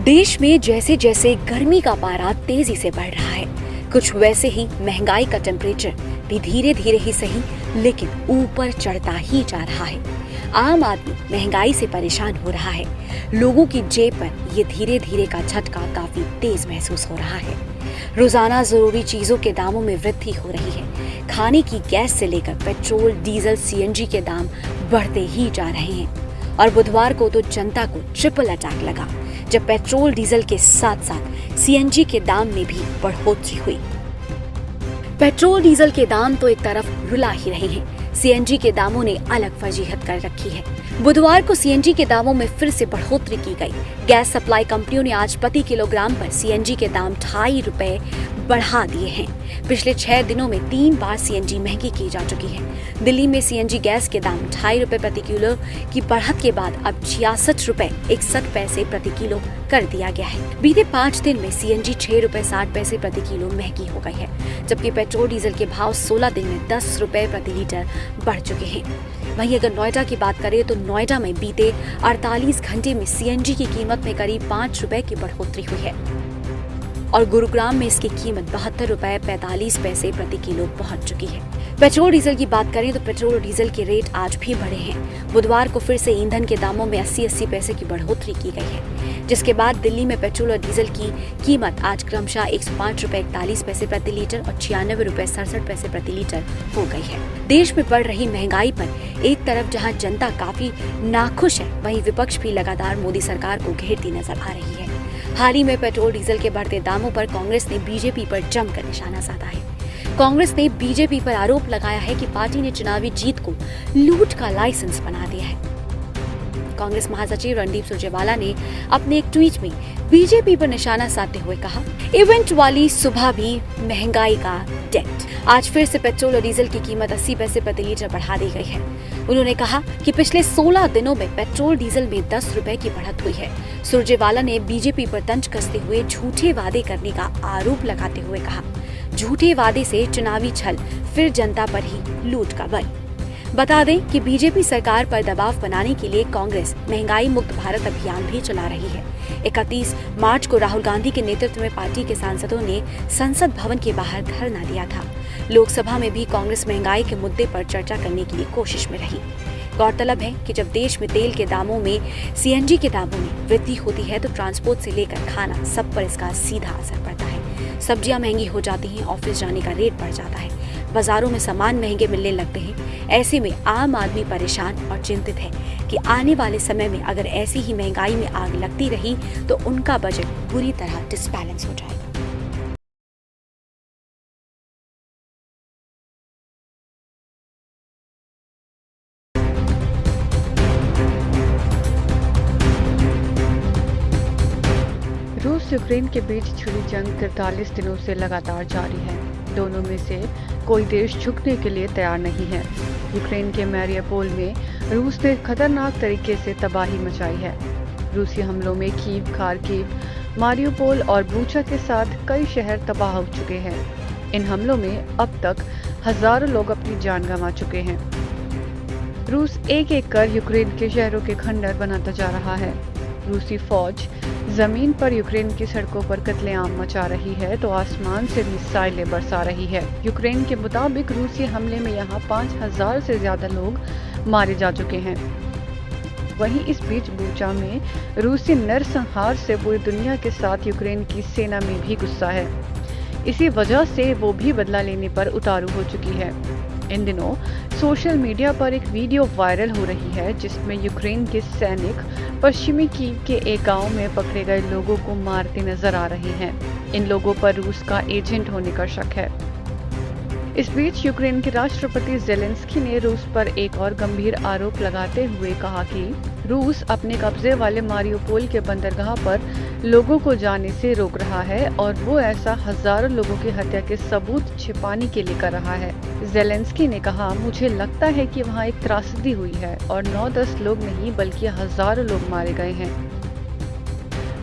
देश में जैसे जैसे गर्मी का पारा तेजी से बढ़ रहा है, कुछ वैसे ही महंगाई का टेम्परेचर भी धीरे धीरे ही सही लेकिन ऊपर चढ़ता ही जा रहा है। आम आदमी महंगाई से परेशान हो रहा है। लोगों की जेब पर ये धीरे धीरे का झटका काफी तेज महसूस हो रहा है। रोजाना जरूरी चीजों के दामों में वृद्धि हो रही है। खाने की गैस से लेकर पेट्रोल, डीजल, सीएनजी के दाम बढ़ते ही जा रहे हैं। और बुधवार को तो जनता को ट्रिपल अटैक लगा जब पेट्रोल, डीजल के साथ साथ सीएनजी के दाम में भी बढ़ोतरी हुई। पेट्रोल, डीजल के दाम तो एक तरफ रुला ही रहे हैं, सीएनजी के दामों ने अलग फजीहत कर रखी है। बुधवार को सीएनजी के दामों में फिर से बढ़ोतरी की गई। गैस सप्लाई कंपनियों ने आज प्रति किलोग्राम पर सीएनजी के दाम 2.5 रुपए बढ़ा दिए हैं। पिछले 6 दिनों में 3 बार सीएनजी महंगी की जा चुकी है। दिल्ली में सीएनजी गैस के दाम 2.5 रुपए प्रति किलो की बढ़त के बाद अब 66 रुपए 61 पैसे प्रति किलो कर दिया गया है। बीते 5 दिन में सीएनजी 6 रुपए 60 पैसे प्रति किलो महंगी हो गई है, जबकि पेट्रोल, डीजल के भाव 16 दिन में 10 रुपए प्रति लीटर बढ़ चुके हैं। वहीं अगर नोएडा की बात करें तो नोएडा में बीते 48 घंटे में सीएनजी की कीमत में करीब 5 रुपए की बढ़ोतरी हुई है और गुरुग्राम में इसकी कीमत 72 रुपए 45 पैसे प्रति किलो पहुंच चुकी है। पेट्रोल, डीजल की बात करें तो पेट्रोल और डीजल के रेट आज भी बढ़े हैं। बुधवार को फिर से ईंधन के दामों में 80-80 पैसे की बढ़ोतरी की गई है, जिसके बाद दिल्ली में पेट्रोल और डीजल की कीमत आज क्रमशः 105 रुपए 41 पैसे प्रति लीटर और 96 रुपए 67 पैसे प्रति लीटर हो गई है। देश में बढ़ रही महंगाई पर एक तरफ जहां जनता काफी नाखुश है, वहीं विपक्ष भी लगातार मोदी सरकार को घेरती नजर आ रही है। हाल ही में पेट्रोल, डीजल के बढ़ते दामों पर कांग्रेस ने बीजेपी पर जमकर निशाना साधा है। कांग्रेस ने बीजेपी पर आरोप लगाया है कि पार्टी ने चुनावी जीत को लूट का लाइसेंस बना दिया है। कांग्रेस महासचिव रणदीप सुरजेवाला ने अपने एक ट्वीट में बीजेपी पर निशाना साधते हुए कहा, इवेंट वाली सुबह भी महंगाई का डेट। आज फिर से पेट्रोल और डीजल की कीमत 80 पैसे प्रति लीटर बढ़ा दी गई है। उन्होंने कहा कि पिछले 16 दिनों में पेट्रोल, डीजल में 10 रुपए की बढ़त हुई है। सुरजेवाला ने बीजेपी पर तंज कसते हुए झूठे वादे करने का आरोप लगाते हुए कहा, झूठे वादे से चुनावी छल, फिर जनता पर ही लूट का बल। बता दें कि बीजेपी सरकार पर दबाव बनाने के लिए कांग्रेस महंगाई मुक्त भारत अभियान भी चला रही है। 31 मार्च को राहुल गांधी के नेतृत्व में पार्टी के सांसदों ने संसद भवन के बाहर धरना दिया था। लोकसभा में भी कांग्रेस महंगाई के मुद्दे पर चर्चा करने की कोशिश में रही। गौरतलब है कि जब देश में तेल के दामों में, सीएनजी के दामों में वृद्धि होती है तो ट्रांसपोर्ट से लेकर खाना सब पर इसका सीधा असर पड़ता है। सब्जियां महंगी हो जाती हैं, ऑफिस जाने का रेट बढ़ जाता है, बाजारों में सामान महंगे मिलने लगते हैं। ऐसे में आम आदमी परेशान और चिंतित है कि आने वाले समय में अगर ऐसी ही महंगाई में आग लगती रही तो उनका बजट बुरी तरह डिसबैलेंस हो जाएगा। रूस यूक्रेन के बीच छिड़ी जंग 43 दिनों से लगातार जारी है। दोनों में से कोई देश झुकने के लिए तैयार नहीं है। यूक्रेन के मैरियापोल में रूस ने खतरनाक तरीके से तबाही मचाई है। रूसी हमलों में कीव, खार्किव, मारियोपोल और बूचा के साथ कई शहर तबाह हो चुके हैं। इन हमलों में अब तक हजारों लोग अपनी जान गंवा चुके हैं। रूस एक एक कर यूक्रेन के शहरों के खंडर बनाता जा रहा है। रूसी फौज जमीन पर यूक्रेन की सड़कों पर कत्लेआम मचा रही है तो आसमान से मिसाइलें बरसा रही है। यूक्रेन के मुताबिक रूसी हमले में यहाँ 5000 से ज्यादा लोग मारे जा चुके हैं। वहीं इस बीच बूचा में रूसी नरसंहार से पूरी दुनिया के साथ यूक्रेन की सेना में भी गुस्सा है। इसी वजह से वो भी बदला लेने पर उतारू हो चुकी है। इन दिनों सोशल मीडिया पर एक वीडियो वायरल हो रही है जिसमें यूक्रेन के सैनिक पश्चिमी कीव के एक गांव में पकड़े गए लोगों को मारते नजर आ रहे हैं। इन लोगों पर रूस का एजेंट होने का शक है। इस बीच यूक्रेन के राष्ट्रपति ज़ेलेंस्की ने रूस पर एक और गंभीर आरोप लगाते हुए कहा कि रूस अपने कब्जे वाले मारियोपोल के बंदरगाह पर लोगों को जाने से रोक रहा है और वो ऐसा हजारों लोगों की हत्या के सबूत छिपाने के लिए कर रहा है। ज़ेलेंस्की ने कहा, मुझे लगता है कि वहाँ एक त्रासदी हुई है और 9-10 लोग नहीं बल्कि हजारों लोग मारे गए हैं।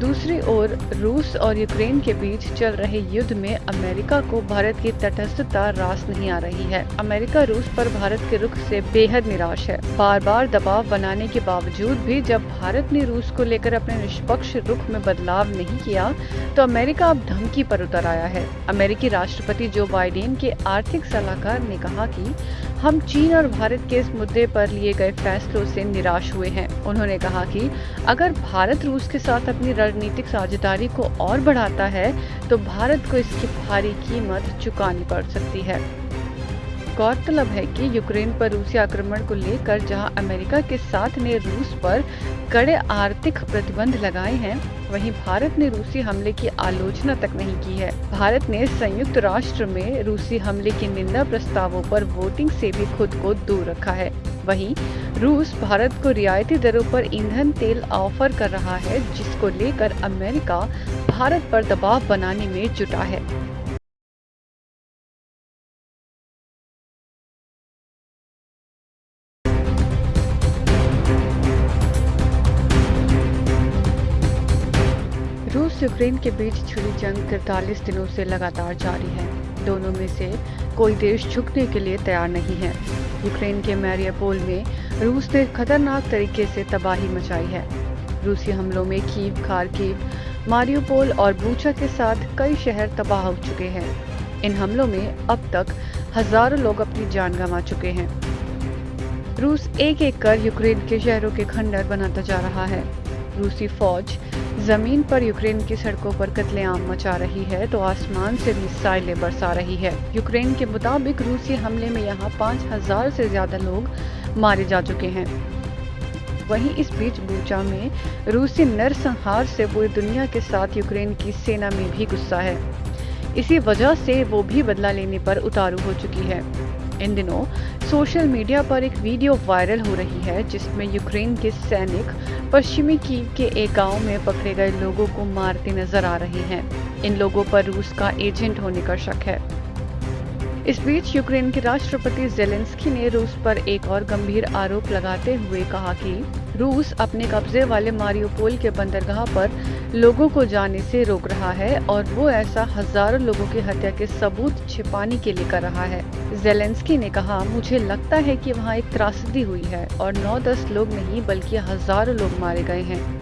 दूसरी ओर रूस और यूक्रेन के बीच चल रहे युद्ध में अमेरिका को भारत की तटस्थता रास नहीं आ रही है। अमेरिका रूस पर भारत के रुख से बेहद निराश है। बार बार दबाव बनाने के बावजूद भी जब भारत ने रूस को लेकर अपने निष्पक्ष रुख में बदलाव नहीं किया, तो अमेरिका अब धमकी पर उतर आया है। अमेरिकी राष्ट्रपति जो बाइडेन के आर्थिक सलाहकार ने कहा कि हम चीन और भारत के इस मुद्दे पर लिए गए फैसलों से निराश हुए हैं। उन्होंने कहा कि अगर भारत रूस के साथ अपनी रणनीतिक साझेदारी को और बढ़ाता है, तो भारत को इसकी भारी कीमत चुकानी पड़ सकती है। गौरतलब है कि यूक्रेन पर रूसी आक्रमण को लेकर जहां अमेरिका के साथ ने रूस पर कड़े आर्थिक प्रतिबंध लगाए हैं, वहीं भारत ने रूसी हमले की आलोचना तक नहीं की है। भारत ने संयुक्त राष्ट्र में रूसी हमले की निंदा प्रस्तावों पर वोटिंग से भी खुद को दूर रखा है। वहीं रूस भारत को रियायती दरों पर ईंधन तेल ऑफर कर रहा है, जिसको लेकर अमेरिका भारत पर दबाव बनाने में जुटा है। रूस यूक्रेन के बीच छिड़ी जंग 43 दिनों से लगातार जारी है। दोनों में से कोई देश झुकने के लिए तैयार नहीं है। यूक्रेन के मैरियापोल में रूस ने खतरनाक तरीके से तबाही मचाई है। रूसी हमलों में कीव, खार्किव, मारियोपोल और बूचा के साथ कई शहर तबाह हो चुके हैं। इन हमलों में अब तक हजारों लोग अपनी जान गंवा चुके हैं। रूस एक एक कर यूक्रेन के शहरों के खंडर बनाता जा रहा है। रूसी फौज जमीन पर यूक्रेन की सड़कों पर कत्लेआम मचा रही है, तो आसमान से मिसाइलें बरसा रही है। यूक्रेन के मुताबिक रूसी हमले में यहाँ 5000 से ज्यादा लोग मारे जा चुके हैं। वहीं इस बीच बूचा में रूसी नरसंहार से पूरी दुनिया के साथ यूक्रेन की सेना में भी गुस्सा है। इसी वजह से वो भी बदला लेने पर उतारू हो चुकी है। इन दिनों सोशल मीडिया पर एक वीडियो वायरल हो रही है, जिसमें यूक्रेन के सैनिक पश्चिमी कीव के एक गांव में पकड़े गए लोगों को मारते नजर आ रहे हैं। इन लोगों पर रूस का एजेंट होने का शक है। इस बीच यूक्रेन के राष्ट्रपति ज़ेलेंस्की ने रूस पर एक और गंभीर आरोप लगाते हुए कहा कि रूस अपने कब्जे वाले मारियोपोल के बंदरगाह पर लोगों को जाने से रोक रहा है और वो ऐसा हजारों लोगों की हत्या के सबूत छिपाने के लिए कर रहा है। ज़ेलेंस्की ने कहा, मुझे लगता है कि वहाँ एक त्रासदी हुई है और 9-10 लोग नहीं बल्कि हजारों लोग मारे गए हैं।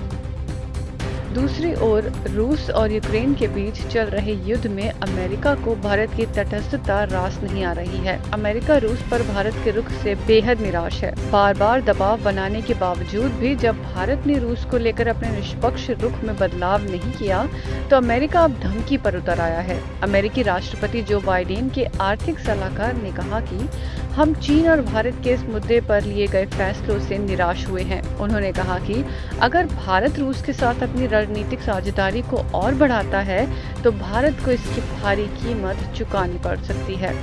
दूसरी ओर रूस और यूक्रेन के बीच चल रहे युद्ध में अमेरिका को भारत की तटस्थता रास नहीं आ रही है। अमेरिका रूस पर भारत के रुख से बेहद निराश है। बार बार दबाव बनाने के बावजूद भी जब भारत ने रूस को लेकर अपने निष्पक्ष रुख में बदलाव नहीं किया, तो अमेरिका अब धमकी पर उतर आया है। अमेरिकी राष्ट्रपति जो बाइडेन के आर्थिक सलाहकार ने कहा कि हम चीन और भारत के इस मुद्दे पर लिए गए फैसलों से निराश हुए हैं। उन्होंने कहा कि अगर भारत रूस के साथ अपनी रणनीतिक साझेदारी को और बढ़ाता है, तो भारत को इसकी भारी कीमत चुकानी पड़ सकती है।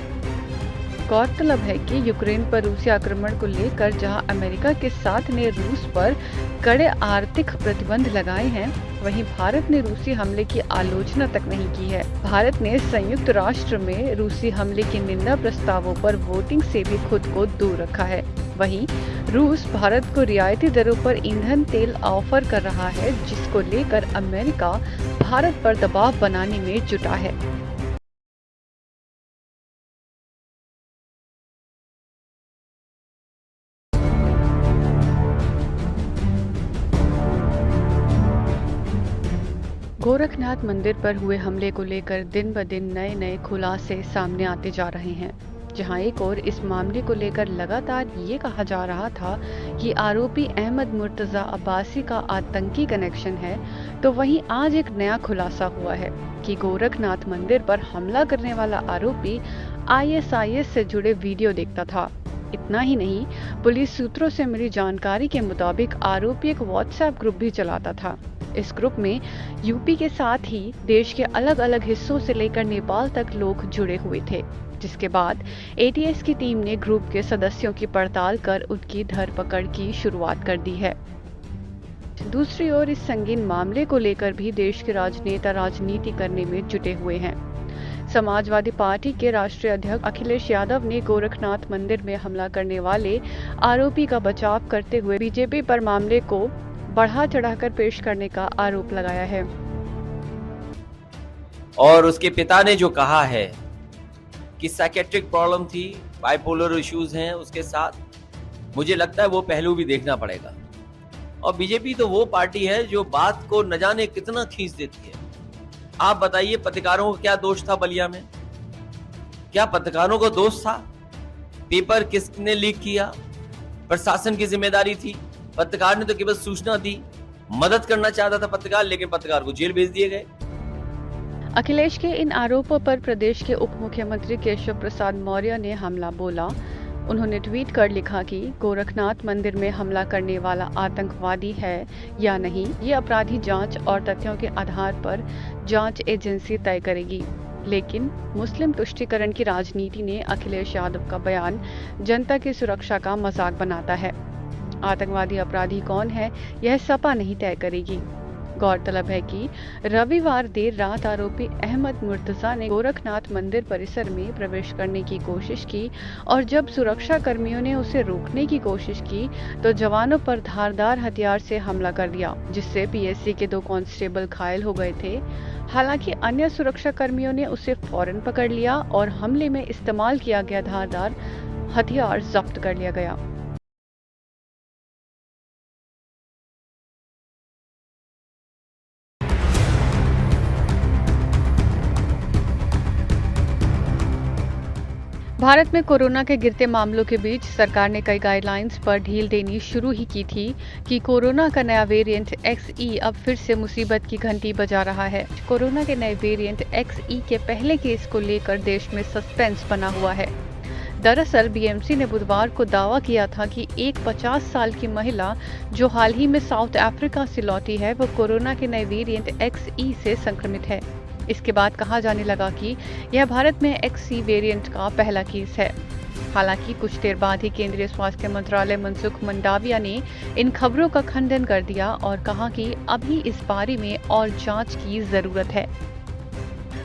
गौरतलब है कि यूक्रेन पर रूसी आक्रमण को लेकर जहां अमेरिका के साथ ने रूस पर कड़े आर्थिक प्रतिबंध लगाए हैं, वहीं भारत ने रूसी हमले की आलोचना तक नहीं की है। भारत ने संयुक्त राष्ट्र में रूसी हमले की निंदा प्रस्तावों पर वोटिंग से भी खुद को दूर रखा है। वहीं रूस भारत को रियायती दरों पर ईंधन तेल ऑफर कर रहा है, जिसको लेकर अमेरिका भारत पर दबाव बनाने में जुटा है। गोरखनाथ मंदिर पर हुए हमले को लेकर दिन ब दिन नए नए खुलासे सामने आते जा रहे हैं। जहां एक और इस मामले को लेकर लगातार ये कहा जा रहा था कि आरोपी अहमद मुर्तजा अब्बासी का आतंकी कनेक्शन है, तो वहीं आज एक नया खुलासा हुआ है कि गोरखनाथ मंदिर पर हमला करने वाला आरोपी ISIS से जुड़े वीडियो देखता था। इतना ही नहीं, पुलिस सूत्रों से मिली जानकारी के मुताबिक आरोपी एक व्हाट्सएप ग्रुप भी चलाता था। इस ग्रुप में यूपी के साथ ही देश के अलग अलग हिस्सों से लेकर नेपाल तक लोग जुड़े हुए थे, जिसके बाद ATS की टीम ने ग्रुप के सदस्यों की पड़ताल कर उनकी धरपकड़ की शुरुआत कर दी है। दूसरी ओर इस संगीन मामले को लेकर भी देश के राजनेता राजनीति करने में जुटे हुए हैं। समाजवादी पार्टी के राष्ट्रीय अध्यक्ष अखिलेश यादव ने गोरखनाथ मंदिर में हमला करने वाले आरोपी का बचाव करते हुए बीजेपी पर मामले को बढ़ा चढ़ाकर पेश करने का आरोप लगाया है। और उसके पिता ने जो कहा है कि साइकेट्रिक प्रॉब्लम थी, बाइपोलर इश्यूज हैं उसके साथ, मुझे लगता है वो पहलू भी देखना पड़ेगा। और बीजेपी तो वो पार्टी है जो बात को न जाने कितना खींच देती है। आप बताइए, पत्रकारों को क्या दोष था बलिया में? क्या पत्रकारों को दोष था? पेपर किसने लीक किया? प्रशासन की जिम्मेदारी थी। पत्रकार ने तो केवल सूचना दी, मदद करना चाहता था पत्रकार, लेकिन पत्रकार को जेल भेज दिए गए। अखिलेश के इन आरोपों पर प्रदेश के उप मुख्यमंत्री केशव प्रसाद मौर्य ने हमला बोला। उन्होंने ट्वीट कर लिखा कि गोरखनाथ मंदिर में हमला करने वाला आतंकवादी है या नहीं, ये अपराधी जांच और तथ्यों के आधार पर जांच एजेंसी तय करेगी। लेकिन मुस्लिम तुष्टीकरण की राजनीति ने अखिलेश यादव का बयान जनता की सुरक्षा का मजाक बनाता है। आतंकवादी अपराधी कौन है, यह सपा नहीं तय करेगी। गौरतलब है कि रविवार देर रात आरोपी अहमद मुर्तजा ने गोरखनाथ मंदिर परिसर में प्रवेश करने की कोशिश की और जब सुरक्षा कर्मियों ने उसे रोकने की कोशिश की तो जवानों पर धारदार हथियार से हमला कर दिया, जिससे पीएससी के 2 कांस्टेबल घायल हो गए थे। हालांकि अन्य सुरक्षा कर्मियों ने उसे फौरन पकड़ लिया और हमले में इस्तेमाल किया गया धारदार हथियार जब्त कर लिया गया। भारत में कोरोना के गिरते मामलों के बीच सरकार ने कई गाइडलाइंस पर ढील देनी शुरू ही की थी कि कोरोना का नया वेरिएंट XE अब फिर से मुसीबत की घंटी बजा रहा है। कोरोना के नए वेरिएंट XE के पहले केस को लेकर देश में सस्पेंस बना हुआ है। दरअसल बीएमसी ने बुधवार को दावा किया था कि एक 50 साल की महिला जो हाल ही में साउथ अफ्रीका से लौटी है, वो कोरोना के नए वेरिएंट XE से संक्रमित है। इसके बाद कहा जाने लगा कि यह भारत में XE वेरिएंट का पहला केस है। हालांकि कुछ देर बाद ही केंद्रीय स्वास्थ्य मंत्रालय मनसुख मंडाविया ने इन खबरों का खंडन कर दिया और कहा कि अभी इस बारे में और जांच की जरूरत है।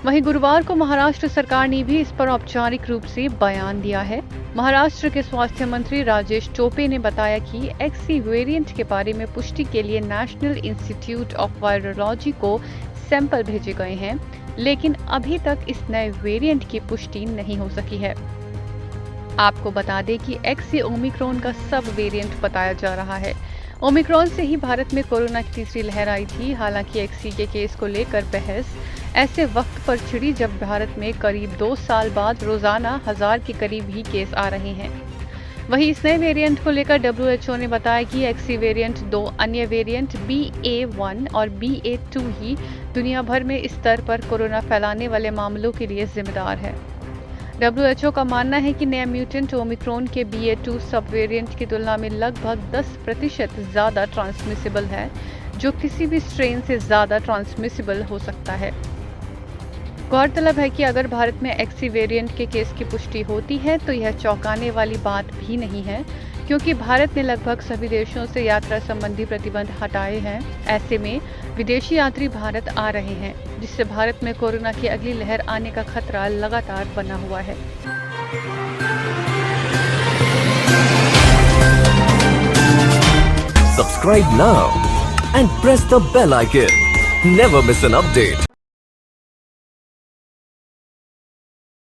वहीं गुरुवार को महाराष्ट्र सरकार ने भी इस पर औपचारिक रूप से बयान दिया है। महाराष्ट्र के स्वास्थ्य मंत्री राजेश टोपे ने बताया कि XE वेरिएंट के बारे में पुष्टि के लिए नेशनल इंस्टीट्यूट ऑफ वायरोलॉजी को सैंपल भेजे गए हैं, लेकिन अभी तक इस नए वेरिएंट की पुष्टि नहीं हो सकी है। आपको बता दें कि XE ओमिक्रॉन का सब वेरिएंट बताया जा रहा है। ओमिक्रॉन से ही भारत में कोरोना की तीसरी लहर आई थी। हालांकि XE के केस को लेकर बहस ऐसे वक्त पर छिड़ी जब भारत में करीब 2 साल बाद रोजाना 1000 के करीब ही केस आ रहे हैं। वहीं इस नए वेरिएंट को लेकर WHO ने बताया कि XE वेरिएंट 2 अन्य वेरिएंट BA.1 और BA.2 ही दुनिया भर में इस स्तर पर कोरोना फैलाने वाले मामलों के लिए जिम्मेदार है। WHO का मानना है कि नया म्यूटेंट ओमिक्रॉन के BA.2 सब वेरिएंट की तुलना में लगभग 10% ज्यादा ट्रांसमिसिबल है, जो किसी भी स्ट्रेन से ज्यादा ट्रांसमिसिबल हो सकता है। गौरतलब है कि अगर भारत में XE वेरिएंट के केस की पुष्टि होती है तो यह चौंकाने वाली बात भी नहीं है, क्योंकि भारत ने लगभग सभी देशों से यात्रा संबंधी प्रतिबंध हटाए हैं। ऐसे में विदेशी यात्री भारत आ रहे हैं, जिससे भारत में कोरोना की अगली लहर आने का खतरा लगातार बना हुआ है। Subscribe now and press the bell icon. Never miss an update.